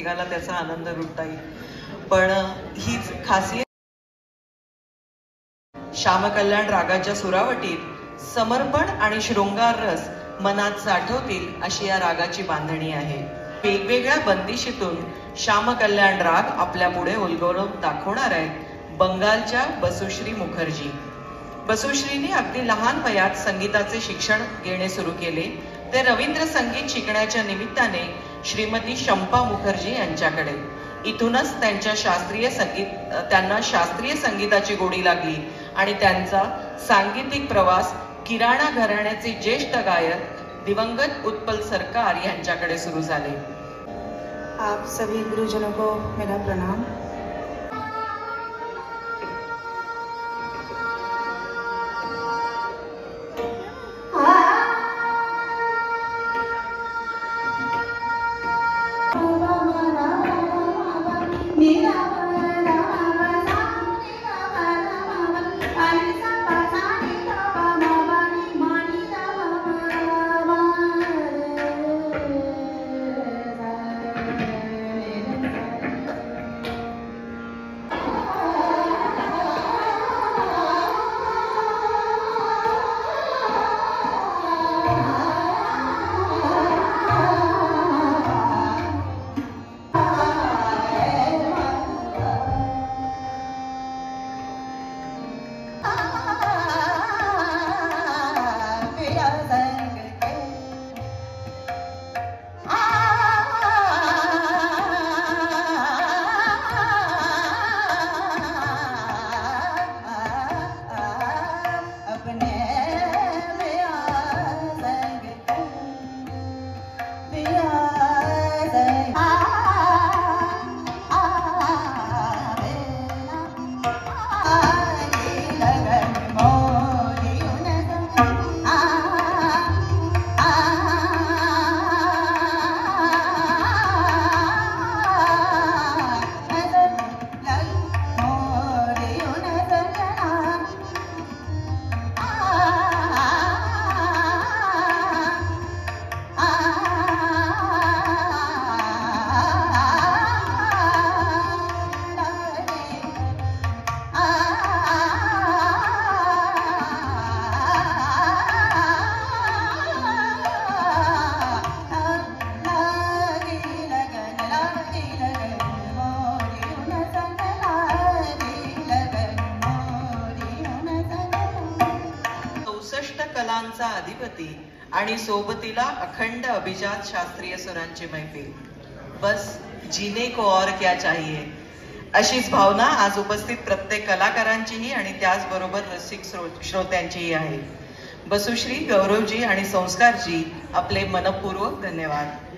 रसिकाला त्याचा आनंद लुटता येईल। पण हीच खासियत श्यामकल्याण रागाच्या सुरावटीत समर्पण आणि शृंगार रस मनात साठवतील अशी या रागाची बांधणी आहे। वेगवेगळ्या बंदिशीतून श्यामकल्याण राग आपल्या पुढे उलगडून दाखवणार आहेत बंगालच्या बसुश्री मुखर्जी। बसुश्रीने अगदी लहान वयात संगीताचे शिक्षण घेणे सुरू केले। ते रवींद्र संगीत शिकण्याच्या निमित्ताने श्रीमती शंपा मुखर्जी यांच्याकडे। इथूनच त्यांना शास्त्रीय संगीताची गोडी लागली आणि त्यांचा सांगीतिक प्रवास किराणा घराण्याचे ज्येष्ठ गायक दिवंगत उत्पल सरकार यांच्याकडे सुरू झाले। आप सभी गुरुजनों को मेरा प्रणाम। कलांचा अधिपती आणि सोबतीला अखंड अभिजात शास्त्रीय सुरांची मैफिल। बस जीने को और क्या चाहिए अशीच भावना आज उपस्थित प्रत्येक कलाकारांचीही आणि त्याचबरोबर रसिक श्रोत्यांचीही आहे। बसुश्री, गौरवजी आणि संस्कारजी आपले मनपूर्वक धन्यवाद।